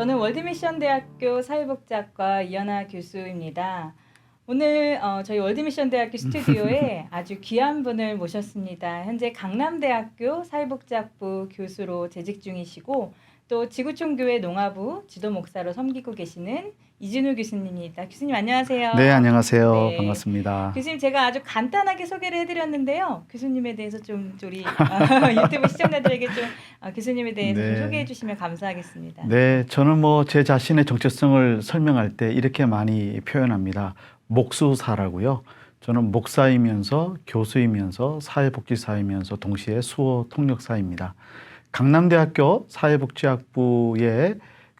저는 월드미션대학교 사회복지학과 이연아 교수입니다. 오늘 저희 월드미션대학교 스튜디오에 아주 귀한 분을 모셨습니다. 현재 강남대학교 사회복지학부 교수로 재직 중이시고 또 지구촌교회 농아부 지도목사로 섬기고 계시는 이준우 교수님입니다. 교수님 안녕하세요. 네, 안녕하세요. 네. 반갑습니다. 교수님 제가 아주 간단하게 소개를 해드렸는데요. 교수님에 대해서 좀 우리 유튜브 시청자들에게 좀 교수님에 대해서 네. 좀 소개해 주시면 감사하겠습니다. 네, 저는 제 자신의 정체성을 설명할 때 이렇게 많이 표현합니다. 목수사라고요. 저는 목사이면서 교수이면서 사회복지사이면서 동시에 수호 통역사입니다. 강남대학교 사회복지학부의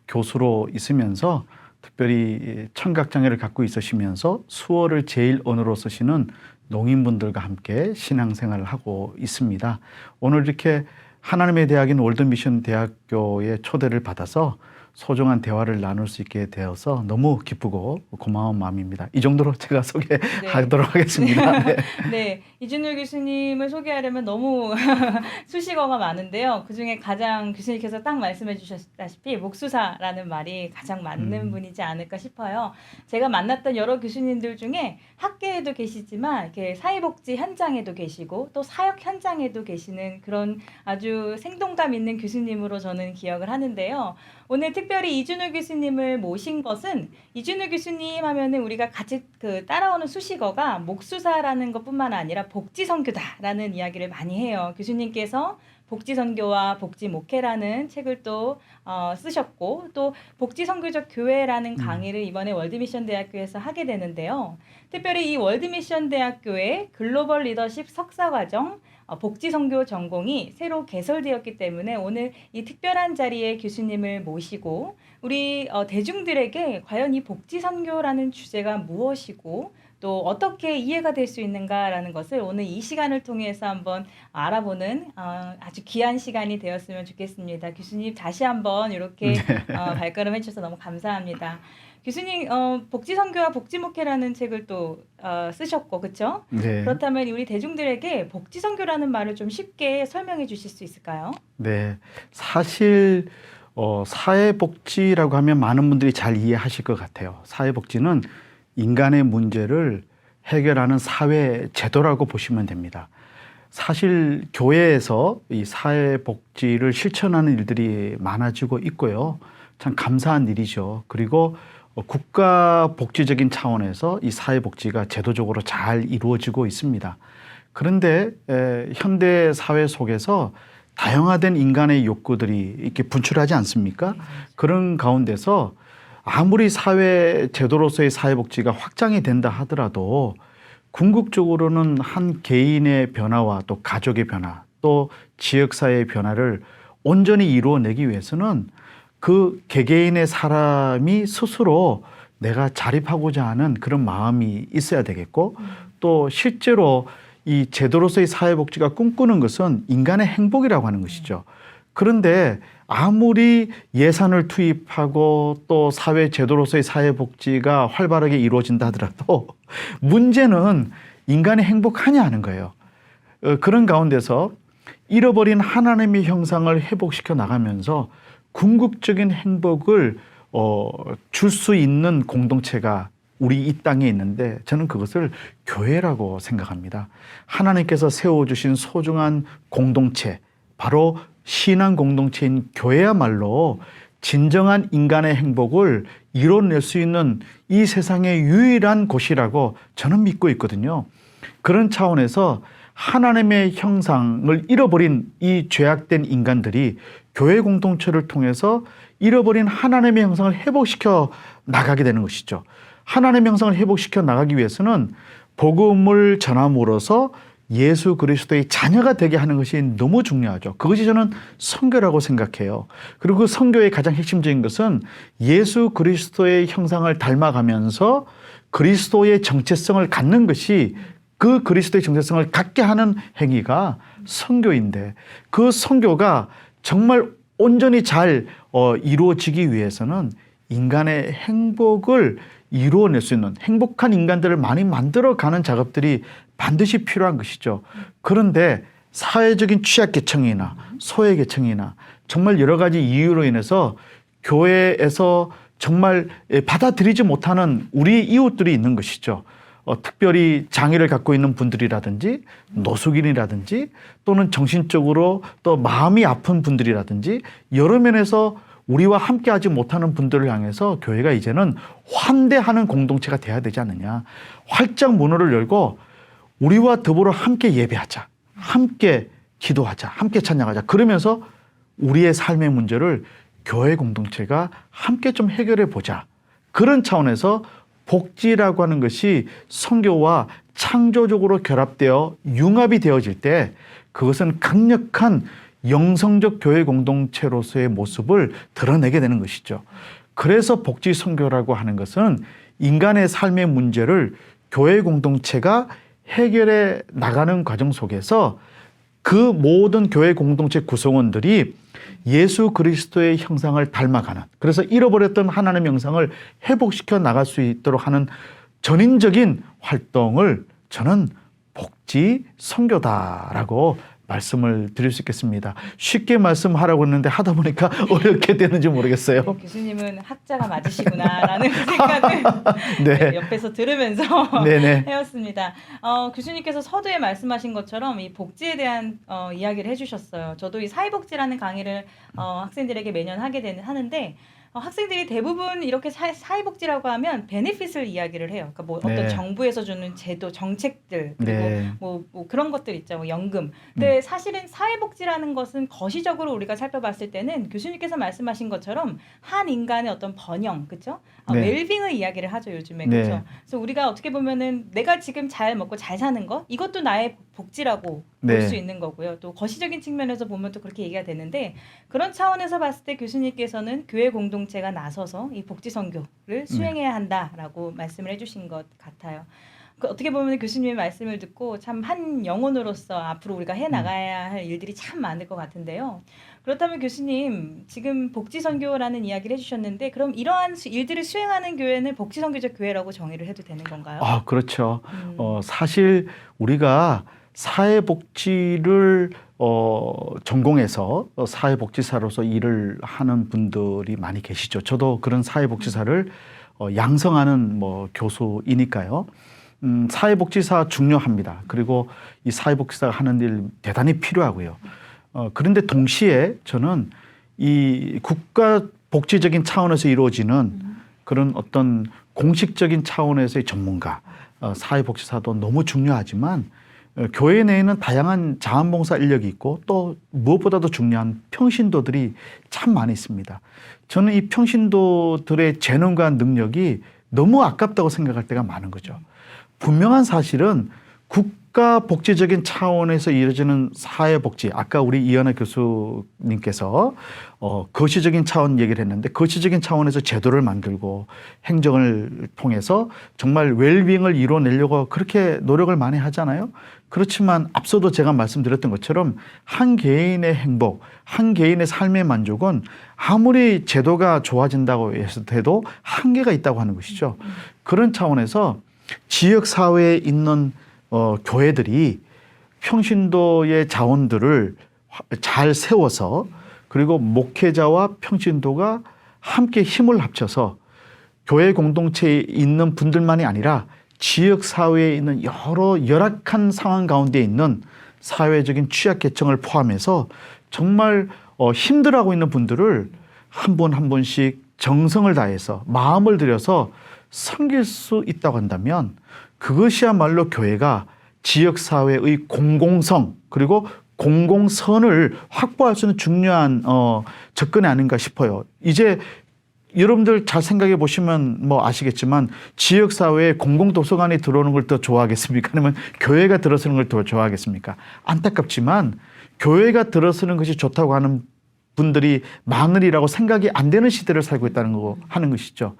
교수로 있으면서 특별히 청각장애를 갖고 있으시면서 수어를 제일 언어로 쓰시는 농인분들과 함께 신앙생활을 하고 있습니다. 오늘 이렇게 하나님의 대학인 월드미션 대학교의 초대를 받아서 소중한 대화를 나눌 수 있게 되어서 너무 기쁘고 고마운 마음입니다. 이 정도로 제가 소개하도록 하겠습니다. 네. 네, 이준우 교수님을 소개하려면 너무 수식어가 많은데요. 그중에 가장 교수님께서 딱 말씀해 주셨다시피 목수사라는 말이 가장 맞는 분이지 않을까 싶어요. 제가 만났던 여러 교수님들 중에 학계에도 계시지만 이렇게 사회복지 현장에도 계시고 또 사역 현장에도 계시는 그런 아주 생동감 있는 교수님으로 저는 기억을 하는데요. 오늘 특별히 이준우 교수님을 모신 것은 이준우 교수님 하면은 우리가 같이 따라오는 수식어가 목수사라는 것뿐만 아니라 복지선교다라는 이야기를 많이 해요. 교수님께서 복지선교와 복지목회라는 책을 또 쓰셨고 또 복지선교적 교회라는 강의를 이번에 월드미션대학교에서 하게 되는데요. 특별히 이 월드미션대학교의 글로벌 리더십 석사과정 복지선교 전공이 새로 개설되었기 때문에 오늘 이 특별한 자리에 교수님을 모시고 우리 대중들에게 과연 이 복지선교라는 주제가 무엇이고 또 어떻게 이해가 될 수 있는가라는 것을 오늘 이 시간을 통해서 한번 알아보는 아주 귀한 시간이 되었으면 좋겠습니다. 교수님 다시 한번 이렇게 발걸음 해주셔서 너무 감사합니다. 교수님 복지선교와 복지목회라는 책을 또 쓰셨고 그렇죠? 네. 그렇다면 우리 대중들에게 복지선교라는 말을 좀 쉽게 설명해 주실 수 있을까요? 네. 사실 사회복지라고 하면 많은 분들이 잘 이해하실 것 같아요. 사회복지는 인간의 문제를 해결하는 사회 제도라고 보시면 됩니다. 사실 교회에서 이 사회복지를 실천하는 일들이 많아지고 있고요. 참 감사한 일이죠. 그리고 국가 복지적인 차원에서 이 사회복지가 제도적으로 잘 이루어지고 있습니다. 그런데 현대 사회 속에서 다양화된 인간의 욕구들이 이렇게 분출하지 않습니까? 그런 가운데서 아무리 사회 제도로서의 사회복지가 확장이 된다 하더라도 궁극적으로는 한 개인의 변화와 또 가족의 변화 또 지역사회의 변화를 온전히 이루어내기 위해서는 그 개개인의 사람이 스스로 내가 자립하고자 하는 그런 마음이 있어야 되겠고 또 실제로 이 제도로서의 사회복지가 꿈꾸는 것은 인간의 행복이라고 하는 것이죠. 그런데 아무리 예산을 투입하고 또 사회 제도로서의 사회복지가 활발하게 이루어진다 하더라도 문제는 인간이 행복하냐 하는 거예요. 그런 가운데서 잃어버린 하나님의 형상을 회복시켜 나가면서 궁극적인 행복을 줄 수 있는 공동체가 우리 이 땅에 있는데 저는 그것을 교회라고 생각합니다. 하나님께서 세워주신 소중한 공동체, 바로 신앙 공동체인 교회야말로 진정한 인간의 행복을 이뤄낼 수 있는 이 세상의 유일한 곳이라고 저는 믿고 있거든요. 그런 차원에서 하나님의 형상을 잃어버린 이 죄악된 인간들이 교회 공동체를 통해서 잃어버린 하나님의 형상을 회복시켜 나가게 되는 것이죠. 하나님의 형상을 회복시켜 나가기 위해서는 복음을 전함으로써 예수 그리스도의 자녀가 되게 하는 것이 너무 중요하죠. 그것이 저는 선교라고 생각해요. 그리고 그 선교의 가장 핵심적인 것은 예수 그리스도의 형상을 닮아가면서 그리스도의 정체성을 갖는 것이 그 그리스도의 정체성을 갖게 하는 행위가 선교인데 그 선교가 정말 온전히 잘 이루어지기 위해서는 인간의 행복을 이루어낼 수 있는 행복한 인간들을 많이 만들어가는 작업들이 반드시 필요한 것이죠. 그런데 사회적인 취약계층이나 소외계층이나 정말 여러 가지 이유로 인해서 교회에서 정말 받아들이지 못하는 우리 이웃들이 있는 것이죠. 특별히 장애를 갖고 있는 분들이라든지 노숙인이라든지 또는 정신적으로 또 마음이 아픈 분들이라든지 여러 면에서 우리와 함께하지 못하는 분들을 향해서 교회가 이제는 환대하는 공동체가 돼야 되지 않느냐. 활짝 문을 열고 우리와 더불어 함께 예배하자. 함께 기도하자. 함께 찬양하자. 그러면서 우리의 삶의 문제를 교회 공동체가 함께 좀 해결해 보자. 그런 차원에서 복지라고 하는 것이 선교와 창조적으로 결합되어 융합이 되어질 때 그것은 강력한 영성적 교회 공동체로서의 모습을 드러내게 되는 것이죠. 그래서 복지 선교라고 하는 것은 인간의 삶의 문제를 교회 공동체가 해결해 나가는 과정 속에서 그 모든 교회 공동체 구성원들이 예수 그리스도의 형상을 닮아가는, 그래서 잃어버렸던 하나님의 형상을 회복시켜 나갈 수 있도록 하는 전인적인 활동을 저는 복지 선교다라고 말씀을 드릴 수 있겠습니다. 쉽게 말씀하라고 했는데 하다 보니까 어렵게 되는지 모르겠어요. 교수님은 학자가 맞으시구나라는 생각을 네. 옆에서 들으면서 해왔습니다. 교수님께서 서두에 말씀하신 것처럼 이 복지에 대한 이야기를 해주셨어요. 저도 이 사회복지라는 강의를 학생들에게 매년 하는데 학생들이 대부분 이렇게 사회복지라고 하면 베네핏을 이야기를 해요. 그러니까 뭐 어떤 정부에서 주는 제도, 정책들, 그리고 뭐 그런 것들 있죠. 뭐 연금. 근데 사실은 사회복지라는 것은 거시적으로 우리가 살펴봤을 때는 교수님께서 말씀하신 것처럼 한 인간의 어떤 번영, 그렇죠? 웰빙을 이야기를 하죠, 요즘에. 그렇죠? 그래서 우리가 어떻게 보면은 내가 지금 잘 먹고 잘 사는 거, 이것도 나의 복지라고 볼 수 있는 거고요. 또 거시적인 측면에서 보면 또 그렇게 얘기가 되는데, 그런 차원에서 봤을 때 교수님께서는 교회 공동체가 나서서 이 복지 선교를 수행해야 한다라고 말씀을 해주신 것 같아요. 어떻게 보면 교수님의 말씀을 듣고 참 한 영혼으로서 앞으로 우리가 해 나가야 할 일들이 참 많을 것 같은데요. 그렇다면 교수님, 지금 복지 선교라는 이야기를 해주셨는데, 그럼 이러한 일들을 수행하는 교회는 복지 선교적 교회라고 정의를 해도 되는 건가요? 그렇죠. 사실 우리가 사회복지를 전공해서 사회복지사로서 일을 하는 분들이 많이 계시죠. 저도 그런 사회복지사를 양성하는 교수이니까요. 사회복지사 중요합니다. 그리고 이 사회복지사가 하는 일 대단히 필요하고요. 그런데 동시에 저는 이 국가 복지적인 차원에서 이루어지는 그런 어떤 공식적인 차원에서의 전문가, 사회복지사도 너무 중요하지만 교회 내에는 다양한 자원봉사 인력이 있고 또 무엇보다도 중요한 평신도들이 참 많이 있습니다. 저는 이 평신도들의 재능과 능력이 너무 아깝다고 생각할 때가 많은 거죠. 분명한 사실은 국가 복지적인 차원에서 이루어지는 사회복지, 아까 우리 이현아 교수님께서 거시적인 차원 얘기를 했는데, 거시적인 차원에서 제도를 만들고 행정을 통해서 정말 웰빙을 이뤄내려고 그렇게 노력을 많이 하잖아요. 그렇지만 앞서도 제가 말씀드렸던 것처럼 한 개인의 행복, 한 개인의 삶의 만족은 아무리 제도가 좋아진다고 해도 한계가 있다고 하는 것이죠. 그런 차원에서 지역사회에 있는 교회들이 평신도의 자원들을 잘 세워서, 그리고 목회자와 평신도가 함께 힘을 합쳐서 교회 공동체에 있는 분들만이 아니라 지역사회에 있는 여러 열악한 상황 가운데 있는 사회적인 취약계층을 포함해서 정말 힘들어하고 있는 분들을 한 분 한 분씩 정성을 다해서 마음을 들여서 섬길 수 있다고 한다면 그것이야말로 교회가 지역사회의 공공성 그리고 공공선을 확보할 수 있는 중요한 접근이 아닌가 싶어요. 이제 여러분들 잘 생각해 보시면 아시겠지만 지역사회에 공공도서관이 들어오는 걸 더 좋아하겠습니까? 아니면 교회가 들어서는 걸 더 좋아하겠습니까? 안타깝지만 교회가 들어서는 것이 좋다고 하는 분들이 많으리라고 생각이 안 되는 시대를 살고 있다는 거 하는 것이죠.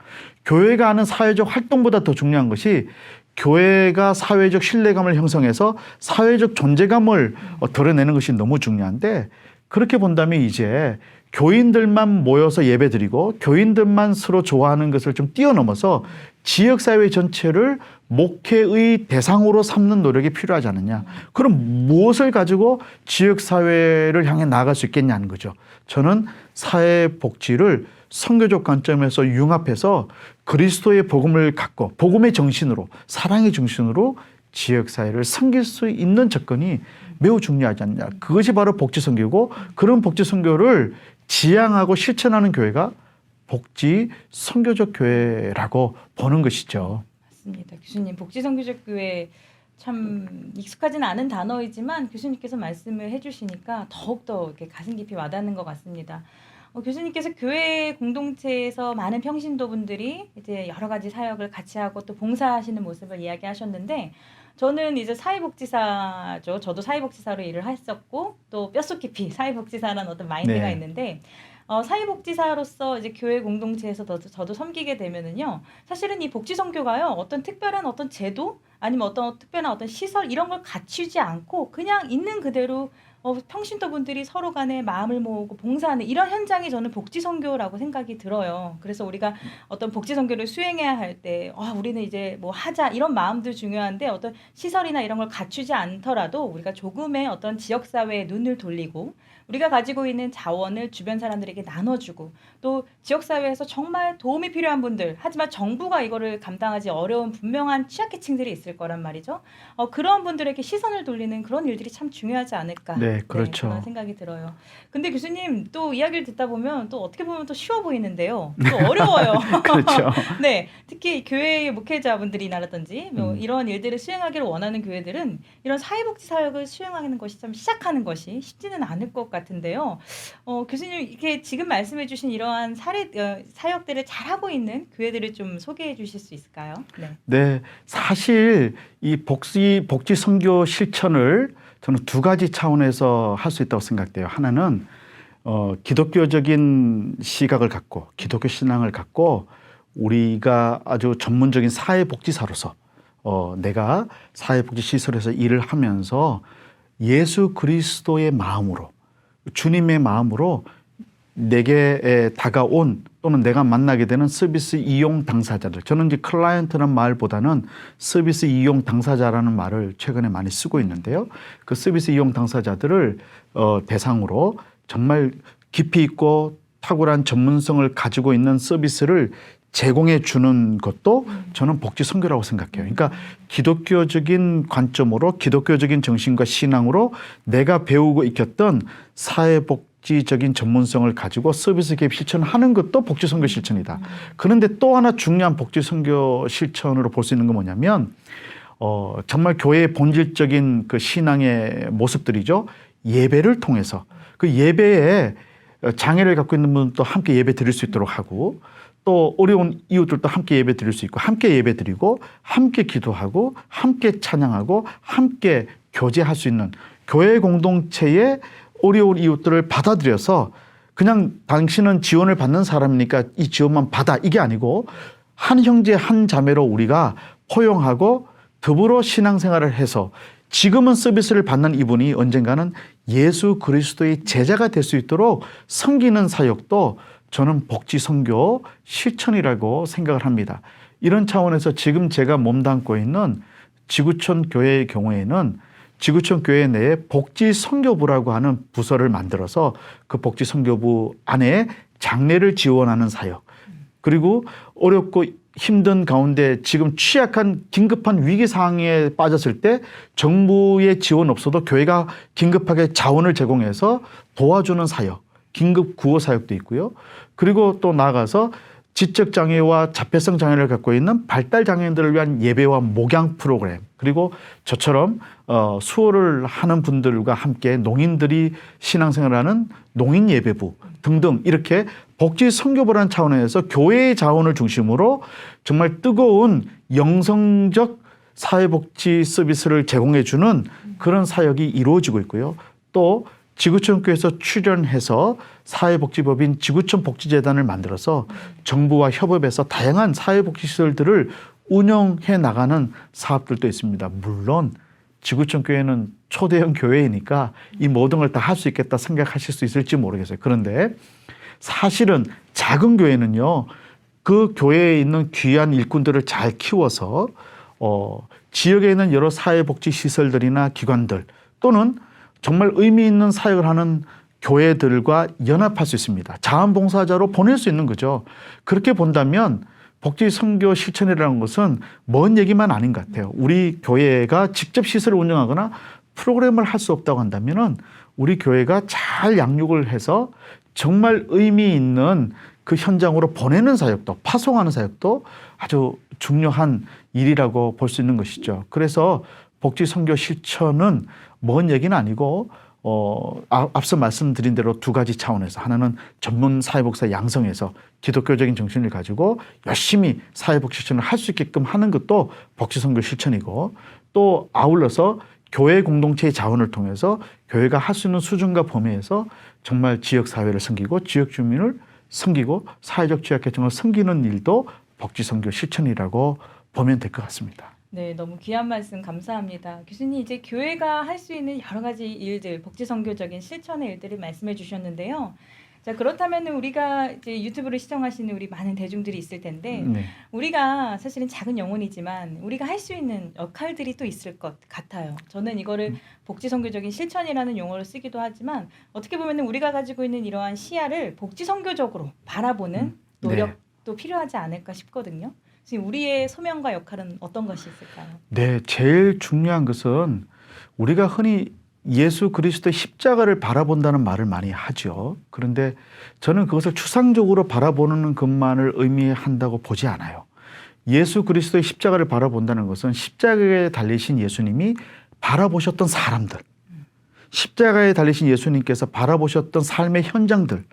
교회가 하는 사회적 활동보다 더 중요한 것이 교회가 사회적 신뢰감을 형성해서 사회적 존재감을 드러내는 것이 너무 중요한데, 그렇게 본다면 이제 교인들만 모여서 예배드리고 교인들만 서로 좋아하는 것을 좀 뛰어넘어서 지역사회 전체를 목회의 대상으로 삼는 노력이 필요하지 않느냐. 그럼 무엇을 가지고 지역사회를 향해 나아갈 수 있겠냐는 거죠. 저는 사회복지를 선교적 관점에서 융합해서 그리스도의 복음을 갖고 복음의 정신으로 사랑의 정신으로 지역사회를 섬길 수 있는 접근이 매우 중요하지 않냐. 그것이 바로 복지선교고 그런 복지선교를 지향하고 실천하는 교회가 복지선교적 교회라고 보는 것이죠. 맞습니다. 교수님, 복지선교적 교회 참 익숙하진 않은 단어이지만 교수님께서 말씀을 해주시니까 더욱더 이렇게 가슴 깊이 와닿는 것 같습니다. 교수님께서 교회 공동체에서 많은 평신도분들이 이제 여러 가지 사역을 같이 하고 또 봉사하시는 모습을 이야기하셨는데 저는 이제 사회복지사죠. 저도 사회복지사로 일을 했었고 또 뼛속 깊이 사회복지사라는 어떤 마인드가 네. 있는데 사회복지사로서 이제 교회 공동체에서 저도 섬기게 되면은요. 사실은 이 복지선교가요. 어떤 특별한 어떤 제도 아니면 어떤 특별한 어떤 시설 이런 걸 갖추지 않고 그냥 있는 그대로 평신도분들이 서로 간에 마음을 모으고 봉사하는 이런 현장이 저는 복지선교라고 생각이 들어요. 그래서 우리가 어떤 복지선교를 수행해야 할 때 우리는 이제 뭐 하자 이런 마음도 중요한데 어떤 시설이나 이런 걸 갖추지 않더라도 우리가 조금의 어떤 지역사회에 눈을 돌리고 우리가 가지고 있는 자원을 주변 사람들에게 나눠주고 또 지역사회에서 정말 도움이 필요한 분들 하지만 정부가 이거를 감당하지 어려운 분명한 취약계층들이 있을 거란 말이죠. 그런 분들에게 시선을 돌리는 그런 일들이 참 중요하지 않을까. 네, 그렇죠. 그런 생각이 들어요. 근데 교수님 또 이야기를 듣다 보면 또 어떻게 보면 또 쉬워 보이는데요. 또 어려워요. 그렇죠. 네, 특히 교회의 목회자분들이라든지 뭐 이런 일들을 수행하기를 원하는 교회들은 이런 사회복지 사역을 수행하는 것이 참 시작하는 것이 쉽지는 않을 것 같은데요. 교수님 이렇게 지금 말씀해주신 이러한 사역들을 잘하고 있는 교회들을 좀 소개해 주실 수 있을까요? 네. 네, 사실 이 복지 선교 실천을 저는 두 가지 차원에서 할 수 있다고 생각돼요. 하나는 기독교적인 시각을 갖고 기독교 신앙을 갖고 우리가 아주 전문적인 사회복지사로서 내가 사회복지 시설에서 일을 하면서 예수 그리스도의 마음으로 주님의 마음으로 내게 다가온 또는 내가 만나게 되는 서비스 이용 당사자들. 저는 이제 클라이언트라는 말보다는 서비스 이용 당사자라는 말을 최근에 많이 쓰고 있는데요. 그 서비스 이용 당사자들을 대상으로 정말 깊이 있고 탁월한 전문성을 가지고 있는 서비스를 제공해 주는 것도 저는 복지 선교라고 생각해요. 그러니까 기독교적인 관점으로 기독교적인 정신과 신앙으로 내가 배우고 익혔던 사회복지적인 전문성을 가지고 서비스 개입 실천하는 것도 복지 선교 실천이다. 그런데 또 하나 중요한 복지 선교 실천으로 볼 수 있는 건 뭐냐면 정말 교회의 본질적인 그 신앙의 모습들이죠. 예배를 통해서 그 예배에 장애를 갖고 있는 분도 함께 예배 드릴 수 있도록 하고 또 어려운 이웃들도 함께 예배 드릴 수 있고 함께 예배 드리고 함께 기도하고 함께 찬양하고 함께 교제할 수 있는 교회 공동체의 어려운 이웃들을 받아들여서 그냥 당신은 지원을 받는 사람이니까 이 지원만 받아 이게 아니고 한 형제 한 자매로 우리가 포용하고 더불어 신앙생활을 해서 지금은 서비스를 받는 이분이 언젠가는 예수 그리스도의 제자가 될 수 있도록 섬기는 사역도 저는 복지 선교 실천이라고 생각을 합니다. 이런 차원에서 지금 제가 몸담고 있는 지구촌 교회의 경우에는 지구촌 교회 내에 복지 선교부라고 하는 부서를 만들어서 그 복지 선교부 안에 장례를 지원하는 사역 그리고 어렵고 힘든 가운데 지금 취약한 긴급한 위기 상황에 빠졌을 때 정부의 지원 없어도 교회가 긴급하게 자원을 제공해서 도와주는 사역 긴급 구호 사역도 있고요. 그리고 또 나아가서 지적 장애와 자폐성 장애를 갖고 있는 발달 장애인들을 위한 예배와 목양 프로그램 그리고 저처럼 수호를 하는 분들과 함께 농인들이 신앙생활하는 농인 예배부 등등 이렇게 복지 선교부라는 차원에서 교회의 자원을 중심으로 정말 뜨거운 영성적 사회복지 서비스를 제공해 주는 그런 사역이 이루어지고 있고요. 또 지구촌교회에서 출연해서 사회복지법인 지구촌복지재단을 만들어서 정부와 협업해서 다양한 사회복지시설들을 운영해 나가는 사업들도 있습니다. 물론 지구촌교회는 초대형 교회이니까 이 모든 걸 다 할 수 있겠다 생각하실 수 있을지 모르겠어요. 그런데 사실은 작은 교회는요. 그 교회에 있는 귀한 일꾼들을 잘 키워서 지역에 있는 여러 사회복지시설들이나 기관들 또는 정말 의미 있는 사역을 하는 교회들과 연합할 수 있습니다. 자원봉사자로 보낼 수 있는 거죠. 그렇게 본다면 복지 선교 실천이라는 것은 먼 얘기만 아닌 것 같아요. 우리 교회가 직접 시설을 운영하거나 프로그램을 할 수 없다고 한다면은 우리 교회가 잘 양육을 해서 정말 의미 있는 그 현장으로 보내는 사역도, 파송하는 사역도 아주 중요한 일이라고 볼 수 있는 것이죠. 그래서 복지 선교 실천은 먼 얘기는 아니고 앞서 말씀드린 대로 두 가지 차원에서, 하나는 전문 사회복지사 양성해서 기독교적인 정신을 가지고 열심히 사회복지 실천을 할 수 있게끔 하는 것도 복지 선교 실천이고, 또 아울러서 교회 공동체의 자원을 통해서 교회가 할 수 있는 수준과 범위에서 정말 지역 사회를 섬기고 지역 주민을 섬기고 사회적 취약계층을 섬기는 일도 복지 선교 실천이라고 보면 될 것 같습니다. 네, 너무 귀한 말씀 감사합니다. 교수님, 이제 교회가 할 수 있는 여러 가지 일들, 복지 선교적인 실천의 일들을 말씀해 주셨는데요. 자, 그렇다면 우리가 이제 유튜브를 시청하시는 우리 많은 대중들이 있을 텐데, 네. 우리가 사실은 작은 영혼이지만 우리가 할 수 있는 역할들이 또 있을 것 같아요. 저는 이거를 복지 선교적인 실천이라는 용어를 쓰기도 하지만, 어떻게 보면 우리가 가지고 있는 이러한 시야를 복지 선교적으로 바라보는 노력도 필요하지 않을까 싶거든요. 지금 우리의 소명과 역할은 어떤 것이 있을까요? 네, 제일 중요한 것은 우리가 흔히 예수 그리스도의 십자가를 바라본다는 말을 많이 하죠. 그런데 저는 그것을 추상적으로 바라보는 것만을 의미한다고 보지 않아요. 예수 그리스도의 십자가를 바라본다는 것은 십자가에 달리신 예수님이 바라보셨던 사람들, 십자가에 달리신 예수님께서 바라보셨던 삶의 현장들,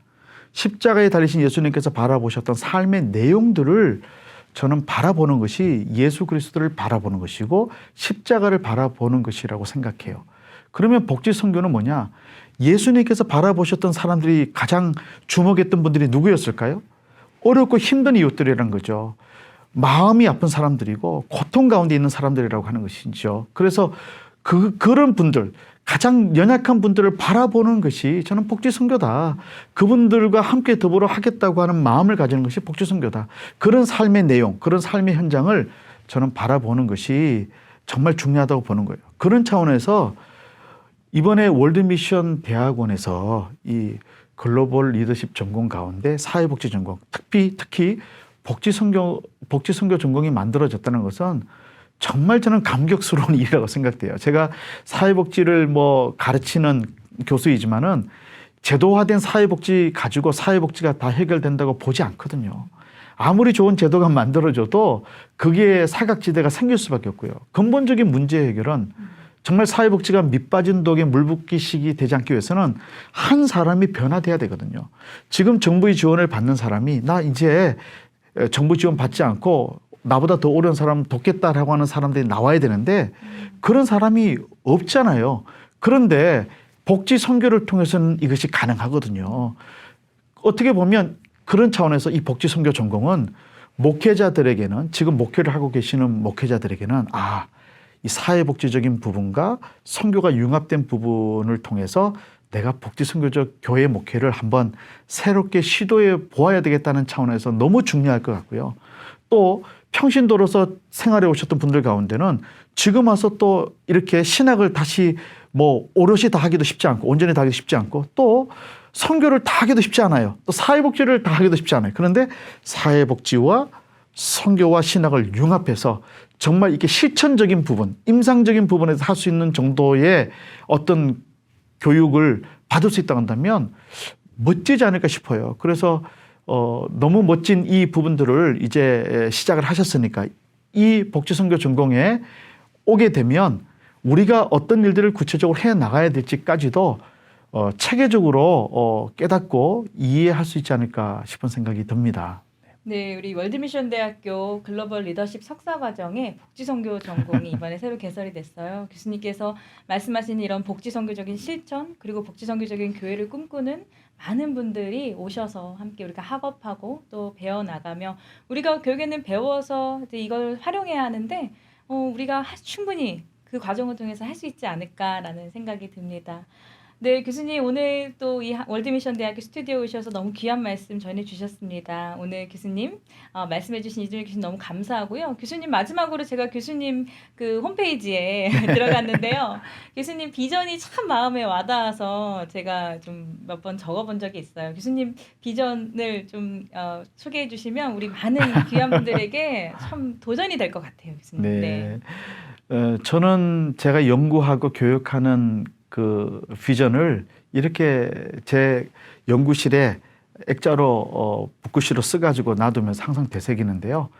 십자가에 달리신 예수님께서 바라보셨던 삶의 내용들을 저는 바라보는 것이 예수 그리스도를 바라보는 것이고 십자가를 바라보는 것이라고 생각해요. 그러면 복지 선교는 뭐냐? 예수님께서 바라보셨던 사람들이 가장 주목했던 분들이 누구였을까요? 어렵고 힘든 이웃들이라는 거죠. 마음이 아픈 사람들이고 고통 가운데 있는 사람들이라고 하는 것이죠. 그래서 그런 분들, 가장 연약한 분들을 바라보는 것이 저는 복지 선교다. 그분들과 함께 더불어 하겠다고 하는 마음을 가지는 것이 복지 선교다. 그런 삶의 내용, 그런 삶의 현장을 저는 바라보는 것이 정말 중요하다고 보는 거예요. 그런 차원에서 이번에 월드미션 대학원에서 이 글로벌 리더십 전공 가운데 사회복지 전공, 특히 복지 선교 전공이 만들어졌다는 것은 정말 저는 감격스러운 일이라고 생각돼요. 제가 사회복지를 가르치는 교수이지만은 제도화된 사회복지 가지고 사회복지가 다 해결된다고 보지 않거든요. 아무리 좋은 제도가 만들어져도 그게 사각지대가 생길 수밖에 없고요. 근본적인 문제 해결은 정말 사회복지가 밑빠진 독에 물붓기식이 되지 않기 위해서는 한 사람이 변화돼야 되거든요. 지금 정부의 지원을 받는 사람이 나 이제 정부 지원 받지 않고 나보다 더 어려운 사람 돕겠다라고 하는 사람들이 나와야 되는데 그런 사람이 없잖아요. 그런데 복지 선교를 통해서는 이것이 가능하거든요. 어떻게 보면 그런 차원에서 이 복지 선교 전공은 목회자들에게는, 지금 목회를 하고 계시는 목회자들에게는 이 사회복지적인 부분과 선교가 융합된 부분을 통해서 내가 복지 선교적 교회 목회를 한번 새롭게 시도해 보아야 되겠다는 차원에서 너무 중요할 것 같고요. 또 평신도로서 생활해 오셨던 분들 가운데는 지금 와서 또 이렇게 신학을 다시 오롯이 다 하기도 쉽지 않고 온전히 다 하기도 쉽지 않고 또 선교를 다 하기도 쉽지 않아요. 또 사회복지를 다 하기도 쉽지 않아요. 그런데 사회복지와 선교와 신학을 융합해서 정말 이렇게 실천적인 부분, 임상적인 부분에서 할 수 있는 정도의 어떤 교육을 받을 수 있다고 한다면 멋지지 않을까 싶어요. 그래서 너무 멋진 이 부분들을 이제 시작을 하셨으니까 이 복지선교 전공에 오게 되면 우리가 어떤 일들을 구체적으로 해 나가야 될지까지도 체계적으로 깨닫고 이해할 수 있지 않을까 싶은 생각이 듭니다. 네, 우리 월드미션 대학교 글로벌 리더십 석사과정에 복지선교 전공이 이번에 새로 개설이 됐어요. 교수님께서 말씀하신 이런 복지선교적인 실천, 그리고 복지선교적인 교회를 꿈꾸는 많은 분들이 오셔서 함께 우리가 학업하고 또 배워나가며 우리가 결국에는 배워서 이제 이걸 활용해야 하는데 우리가 충분히 그 과정을 통해서 할 수 있지 않을까라는 생각이 듭니다. 네, 교수님 오늘 또 이 월드미션 대학교 스튜디오 오셔서 너무 귀한 말씀 전해 주셨습니다. 오늘 교수님 말씀해 주신 이준일 교수님 너무 감사하고요. 교수님 마지막으로 제가 교수님 그 홈페이지에 들어갔는데요. 교수님 비전이 참 마음에 와닿아서 제가 좀 몇 번 적어본 적이 있어요. 교수님 비전을 좀 소개해 주시면 우리 많은 귀한 분들에게 참 도전이 될 것 같아요, 교수님. 네. 저는 제가 연구하고 교육하는 그 비전을 이렇게 제 연구실에 액자로 붓글씨로 써가지고 놔두면서 항상 되새기는데요.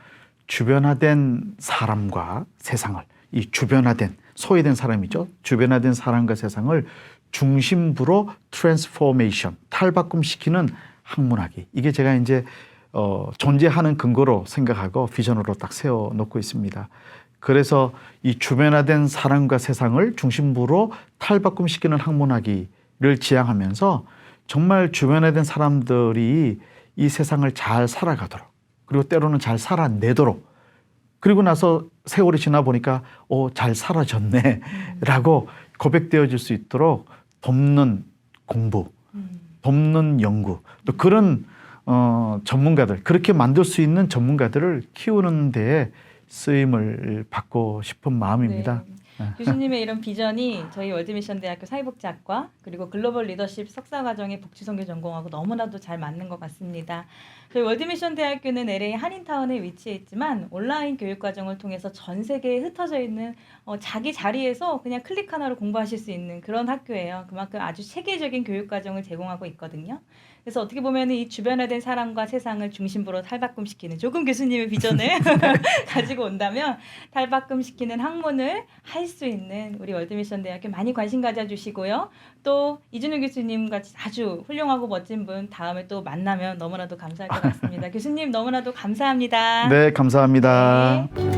주변화된 사람과 세상을, 이 주변화된 소외된 사람이죠. 주변화된 사람과 세상을 중심부로 트랜스포메이션, 탈바꿈시키는 학문하기. 이게 제가 이제 존재하는 근거로 생각하고 비전으로 딱 세워놓고 있습니다. 그래서 이 주변화된 사람과 세상을 중심부로 탈바꿈시키는 학문하기를 지향하면서 정말 주변화된 사람들이 이 세상을 잘 살아가도록, 그리고 때로는 잘 살아내도록, 그리고 나서 세월이 지나 보니까 잘 살아졌네 라고 고백되어질 수 있도록 돕는 공부, 돕는 연구, 또 그런 전문가들, 그렇게 만들 수 있는 전문가들을 키우는 데에 쓰임을 받고 싶은 마음입니다. 네. 교수님의 이런 비전이 저희 월드미션 대학교 사회복지학과 그리고 글로벌 리더십 석사과정의 복지선교 전공하고 너무나도 잘 맞는 것 같습니다. 저희 월드미션 대학교는 LA 한인타운에 위치해 있지만 온라인 교육과정을 통해서 전 세계에 흩어져 있는 자기 자리에서 그냥 클릭 하나로 공부하실 수 있는 그런 학교예요. 그만큼 아주 체계적인 교육과정을 제공하고 있거든요. 그래서 어떻게 보면 이 주변화된 사람과 세상을 중심부로 탈바꿈시키는 조금 교수님의 비전을 가지고 온다면 탈바꿈시키는 학문을 할 수 있는 우리 월드미션 대학교 많이 관심 가져주시고요. 또 이준우 교수님 같이 아주 훌륭하고 멋진 분 다음에 또 만나면 너무나도 감사할 것 같습니다. 교수님 너무나도 감사합니다. 네, 감사합니다. 네.